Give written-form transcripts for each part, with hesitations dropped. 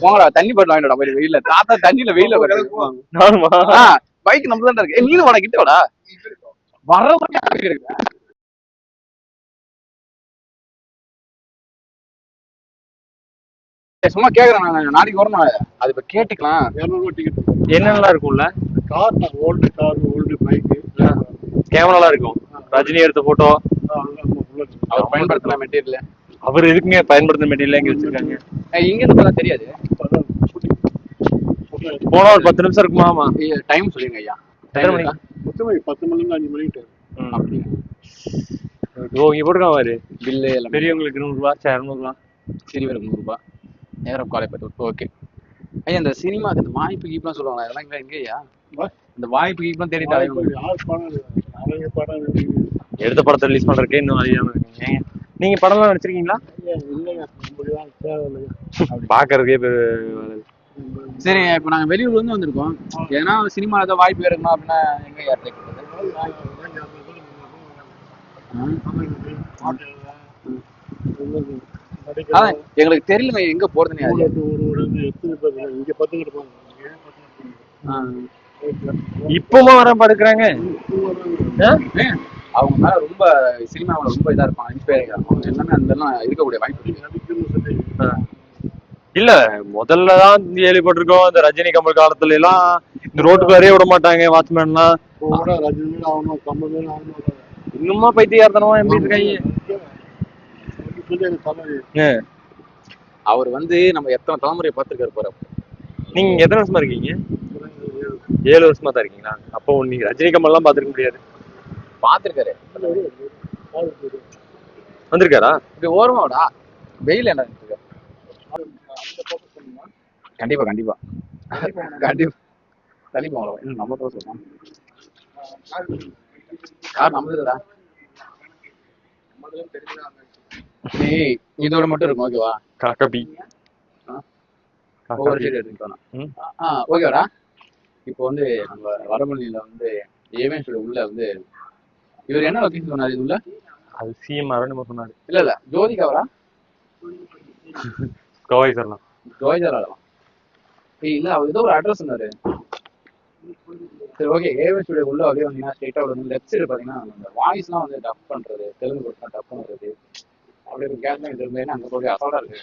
போங்கடா தண்ணி பாட்டில் வாங்கிடா போய் வெயில தாத்தா தண்ணியில வெயில பைக் நம்ம தான் இருக்கு நீ வாடா கிட்ட வாடா வர சும்மா கேக்குறேன் நாளைக்கு வரணும் அது இப்ப கேட்டுக்கலாம். 200 டிக்கெட் என்னெல்லாம் இருக்கும்ல? Car old car old bike கேமராலாம் இருக்கும். ரஜினி எடுத்த போட்டோ அவர் பயன்படுத்தின மெட்டீரியல் அவர் எதுக்குங்க பயன்படுத்தின மெட்டீரியல் இங்க வச்சிருக்காங்க? இங்க இருந்து பார்த்தா தெரியாது. போனா ஒரு 10 நிமிஷம் இருக்குமா? டைம் சொல்லுங்க ஐயா. எத்தனை மணிக்கு? 10 மணில இருந்து 5 மணிக்கு. ஓ இங்க போட்டுருக்கான் பாரு பில்லு. பெரியவங்களுக்கு 100 ரூபா, 200 ரூபா, சிறியவருக்கு 100 ரூபாய். நேரம் காலை பத்து. ஓகே ஐயா. இந்த சினிமாக்கு இந்த வாய்ப்பு கீப்லாம் சொல்லுவாங்க, அதெல்லாம் எங்கேயா? இந்த வாய்ப்பு கீப்லாம் தேடிட்டு எடுத்த படத்தை ரிலீஸ் பண்றதுக்கே இன்னும் அதிகமா இருக்கீங்க. நீங்க படம்லாம் நடிச்சிருக்கீங்களா? பாக்குறதுக்கே சரி. இப்போ நாங்க வெளியூர்ல இருந்து வந்திருக்கோம். ஏன்னா சினிமா ஏதாவது வாய்ப்பு இருக்கணும் அப்படின்னா எங்க யார்கிட்ட கேட்கறது? எங்களுக்கு தெரியல எங்க போறதுன்னு. இப்பமா வர படுக்கிறாங்க. அவங்க மேல ரொம்ப சினிமாவில் ரொம்ப இதா இருப்பாங்க, இன்ஸ்பைரிங்கா இருப்பாங்க. எல்லாமே அதெல்லாம் இருக்கக்கூடிய வாய்ப்பு இருக்கு. இல்ல முதல்லதான் கேள்விப்பட்டிருக்கோம். இந்த ரஜினி கமல் காலத்துல எல்லாம் இந்த ரோட்டுக்கு வரைய விட மாட்டாங்க வாட்ச்மேன்லாம். இன்னுமா பைத்தியார்த்தனமா எப்படி இருக்காங்க? அவர் வந்து நம்ம எத்தனை தலைமுறையை பார்த்துருக்காரு போற. நீங்க எத்தனை வருஷமா இருக்கீங்க? 7 வருஷமா தான் இருக்கீங்களா? அப்போ நீங்க ரஜினி கமல் எல்லாம் பாத்துருக்க முடியாது. பாத்துருக்காரு. வந்திருக்காரா? இப்படி ஓரமாடா வெயில் என்ன? கண்டிப்பா கண்டிப்பா கண்டிப்பா தள்ளி போங்களா. இன்னும் நம்ம தான் சொல்லலாம். கார் நம்மதுடா. இதோட மட்டும் இருக்கும். ஓகேவா? காக்கபி ஓகேடா. இப்போ வந்து நம்ம வடபழனியில வந்து ஏவன்ஸ்ல உள்ள வந்து இவர் என்ன லொகேஷன் சொன்னாரு? இது உள்ள அது சிஎம்ஆர் நம்ம சொன்னாரு. இல்ல ஜோதிகாவரா கோவை சார்லாம் ஜோதிகாலாம் இல்ல, அவர் ஏதோ ஒரு அட்ரஸ் சொன்னாரு. சரி ஓகே. ஏவன் ஸ்டுடியோ உள்ள அப்படியே வந்தீங்கன்னா ஸ்ட்ரெயிட்டா வந்து லெஃப்ட் சைடு பாத்தீங்கன்னா அந்த வாய்ஸ் எல்லாம் வந்து டப் பண்றது, தெலுங்கு கொடுத்தா டப் பண்றது அப்படியே ஒரு கேஸ் இது இருந்தேன்னா அங்க போய் அசோடா இருக்கு.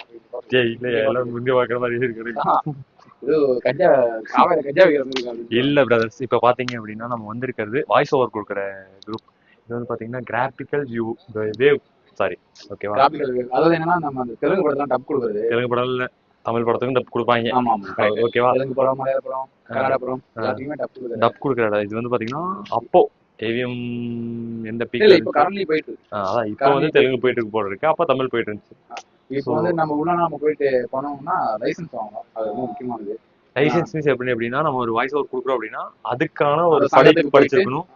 இது கஜா காவேரி கஜா இல்ல பிரதர்ஸ். இப்ப பாத்தீங்க அப்படின்னா நம்ம வந்திருக்கிறது வாய்ஸ் ஓவர் கொடுக்குற குரூப். இது வந்து பாத்தீங்கன்னா கிராபிக்கல் வியூ வேவ். சாரி ஓகேவா? அதாவது என்னன்னா நம்ம அந்த தெலுங்கு படத்துல டப் கொடுக்குறது. தெலுங்கு படம் இல்ல தமிழ் படத்துக்கும் டப் கொடுப்பாங்க. ஆமா ஓகேவா? தெலுங்கு படம், மலையாள படம், கன்னட படம் எல்லாத்தையுமே டப் கொடுக்குற இது வந்து பாத்தீங்கன்னா அப்போ ஏவிஎம் எந்த பீக்ல இப்ப கரண்ட்லி போயிட்டு இருக்கு. அதான் இப்போ வந்து தெலுங்கு போயிட்டு இருக்கு போல இருக்கு. அப்ப தமிழ் போயிட்டு இருந்துச்சு. இப்போ வந்து நம்ம உள்ள நம்ம போயிட்டு போனோம்னா லைசன்ஸ் வாங்கணும். அது ரொம்ப முக்கியமானது. லைசன்ஸ் மீன்ஸ் எப்படி அப்படின்னா நம்ம ஒரு வாய்ஸ் ஓவர் கொடுக்குறோம் அப்படின்னா அதுக்கான ஒரு படிப்பு படிச்சிருக்கணும்.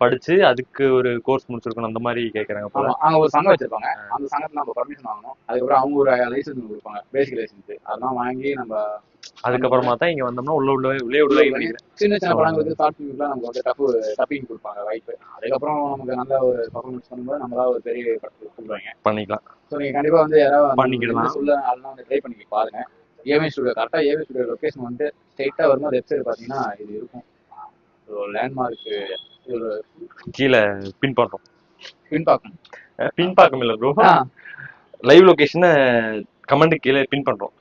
படிச்சு அதுக்கு ஒரு கோர்ஸ் முடிச்சிருக்கணும். அந்த மாதிரி கேட்கறாங்க. அவங்க ஒரு சங்கம் வச்சிருப்பாங்க. அந்த சங்கத்துல நம்ம பர்மிஷன் வாங்கணும். அதுக்கப்புறம் அவங்க ஒரு லைசன்ஸ் கொடுப்பாங்க, பேசிக் லைசன்ஸ். அதெல்லாம் வாங்கி நம்ம அதுக்கப்புறமா தான் இங்க வந்தோம்னா உள்ளே சின்ன சின்ன படங்களுக்கு ஷார்ட் ஃபிலிம்லாம் நமக்கு வந்து டப்பிங் கொடுப்பாங்க வாய்ப்பு. அதுக்கப்புறம் நமக்கு நல்ல ஒரு பர்ஃபார்மன்ஸ் பண்ணும்போது நம்மளா ஒரு பெரிய படத்துக்கு சொல்லுவாங்க, பண்ணிக்கலாம். ஸோ நீங்க கண்டிப்பா வந்து யாராவது பண்ணிக்கலாம் சொல்ல அதெல்லாம் வந்து ட்ரை பண்ணி பாருங்க. ஏவி ஸ்டுடியோ கரெக்டா ஏவி ஸ்டுடியோ லொகேஷன் வந்து ஸ்ட்ரெயிட்டா வரும்போது வெப்சைட் பாத்தீங்கன்னா இது இருக்கும். லேண்ட்மார்க் கீழே பின் பண்றோம். பின்பாக்கம் இல்ல ப்ரோ, லைவ் லொகேஷன் கமெண்ட் கீழே பின் பண்றோம்.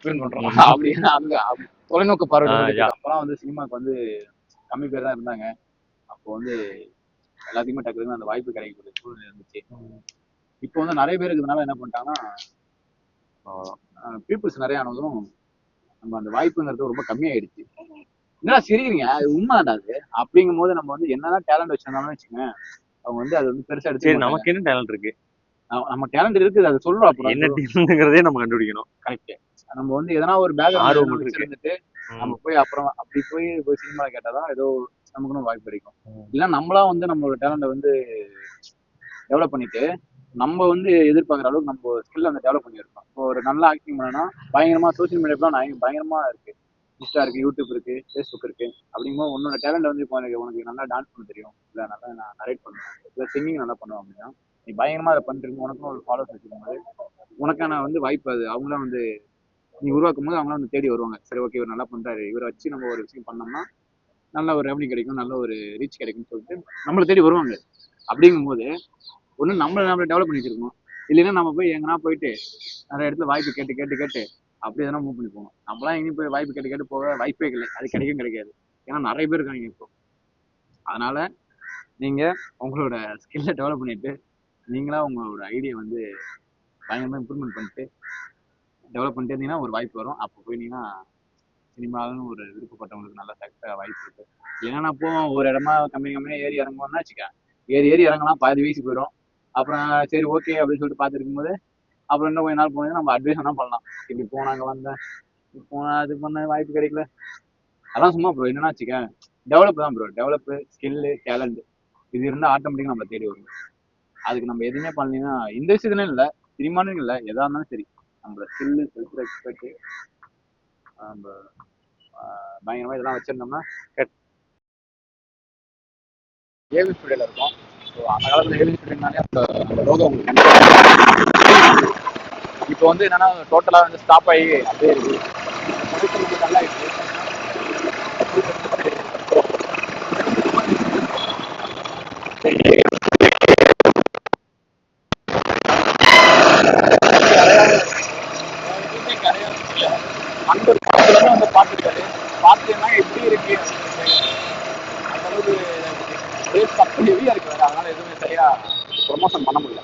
அப்படின்னா அங்க தொலைநோக்கு பார்வை. அப்பெல்லாம் வந்து சினிமாக்கு வந்து கம்மி பேர் தான் இருந்தாங்க. அப்போ வந்து எல்லாத்தையுமே டக்குனு அந்த வாய்ப்பு கிடைக்கக்கூடிய சூழ்நிலை இருந்துச்சு. இப்போ வந்து நிறைய பேர் இருக்கிறதுனால என்ன பண்ணிட்டாங்கன்னா பீப்புள்ஸ் நிறைய ஆனதும் நம்ம அந்த வாய்ப்புங்கிறது ரொம்ப கம்மியாயிடுச்சு. என்ன சிரிக்கிறீங்க? அது உண்மைதான். அது அப்படிங்கும் போது நம்ம வந்து என்னதான் டேலண்ட் வச்சிருந்தாலும் வச்சுக்கோங்க, அவங்க வந்து அது வந்து பெருசா எடுத்து நமக்கு என்ன டேலண்ட் இருக்கு, நம்ம டேலண்ட் இருக்குது அது சொல்றோம். அப்புறம் என்னங்கிறதே நம்ம கண்டுபிடிக்கணும். கரெக்ட். நம்ம வந்து எதனா ஒரு பேக்ரவுண்ட் வச்சிருந்துட்டு நம்ம போய் அப்புறம் அப்படி போய் சினிமா கேட்டாதான் ஏதோ நமக்குன்னு வாய்ப்பு கிடைக்கும். இல்ல நம்மளா வந்து நம்மளோட டேலண்ட வந்து டெவலப் பண்ணிட்டு நம்ம வந்து எதிர்பார்க்குற அளவுக்கு நம்ம ஸ்கில் அந்த டெவலப் பண்ணியிருக்கோம். இப்போ ஒரு நல்ல ஆக்டிங் பண்ணனா பயங்கரமா சோசியல் மீடியாலாம் பயங்கரமா இருக்கு. இன்ஸ்டா இருக்கு, யூடியூப் இருக்கு, ஃபேஸ்புக் இருக்கு. அப்படிங்கும்போது உன்னோட டேலண்ட் வந்து இப்போ உனக்கு நல்லா டான்ஸ் பண்ண தெரியும், இல்லை நல்லா நான் நரேட் பண்ணுவேன், இல்லை சிங்கிங் நல்லா பண்ணுவேன் அப்படின்னா நீ பயங்கரமா அதை பண்ணிட்டு உனக்கும் ஒரு ஃபாலோஸ் வச்சுக்கும் போது உனக்கான வந்து வாய்ப்பு அது. அவங்களாம் வந்து நீ உருவாக்கும் போது அவங்களாம் வந்து தேடி வருவாங்க. சரி ஓகே இவர் நல்லா பண்றாரு, இவரை வச்சு நம்ம ஒரு விஷயம் பண்ணோம்னா நல்ல ஒரு ரெவன்யூ கிடைக்கும், நல்ல ஒரு ரீச் கிடைக்கும்னு சொல்லிட்டு நம்மளை தேடி வருவாங்க. அப்படிங்கும்போது ஒன்று நம்மளை டெவலப் பண்ணி வச்சிருக்கணும். இல்லைன்னா நம்ம போய் எங்கன்னா போயிட்டு நிறைய இடத்துல வாய்ப்பு கேட்டு கேட்டு கேட்டு அப்படி எதனா மூவ் பண்ணி போகணும். நம்மளாம் எங்கேயும் போய் வாய்ப்பு கேட்டு கேட்டு போக வாய்ப்பே இல்லை, அது கிடைக்கும் கிடைக்காது. ஏன்னா நிறைய பேர் இருக்காங்க இப்போ. அதனால நீங்க உங்களோட ஸ்கில்லை டெவலப் பண்ணிட்டு நீங்களா உங்களோட ஐடியா வந்து பயங்கரமா இம்ப்ரூவ்மெண்ட் பண்ணிட்டு டெவலப் பண்ணிட்டு இருந்தீங்கன்னா ஒரு வாய்ப்பு வரும். அப்போ போயிட்டீங்கன்னா சினிமாவுன்னு ஒரு விருப்பப்பட்டவங்களுக்கு நல்லா சக்ஸாக வாய்ப்பு இருக்கு. ஏன்னா அப்போ ஒரு இடமா கம்பெனியாக ஏறி இறங்குவோம்னா வச்சுக்க, ஏறி ஏறி இறங்கலாம், பாதி வயசு போயிடும். அப்புறம் சரி ஓகே அப்படின்னு சொல்லிட்டு பார்த்துருக்கும் போது அப்புறம் இன்னும் கொஞ்ச நாள் போனது நம்ம அட்வைஸ் வேணா பண்ணலாம். இப்படி போனாங்க வந்தேன், போனா அது பண்ண வாய்ப்பு கிடைக்கல, அதான் சும்மா ப்ரோ. என்னன்னா வச்சுக்க, டெவலப் தான் ப்ரோ. டெவலப்பு, ஸ்கில்லு, டேலண்ட் இது இருந்தால் ஆட்டோமேட்டிக்காக நம்ம தேடி வரும். அதுக்கு நம்ம எதுவுமே பண்ணலைன்னா இந்த விஷயத்துலயும் இல்லை, சினிமானும் இல்லை, எதா இருந்தாலும் சரி நம்மளோட ஸ்கில்லு, செல்ஃப் ரெஸ்பெக்ட் நம்ம பயங்கரமா இதெல்லாம் வச்சிருந்தோம்னா ஏவி ஸ்டுடியோல இருக்கும். ஸோ அந்த காலத்தில் ஏவி ஸ்டுடியோனாலே அந்த லோகோ உங்களுக்கு இப்போ வந்து என்னன்னா டோட்டலாக வந்து ஸ்டாப் ஆகி அப்படியே இருக்கு. நல்லா இருக்கு. அந்த அந்த பாட்டு இருக்காரு, பாட்டுன்னா எப்படி இருக்கு அந்த அளவுக்கு ரேட் ஹெவியா இருக்கு. அதனால எதுவுமே சரியா ப்ரொமோஷன் பண்ண முடியல.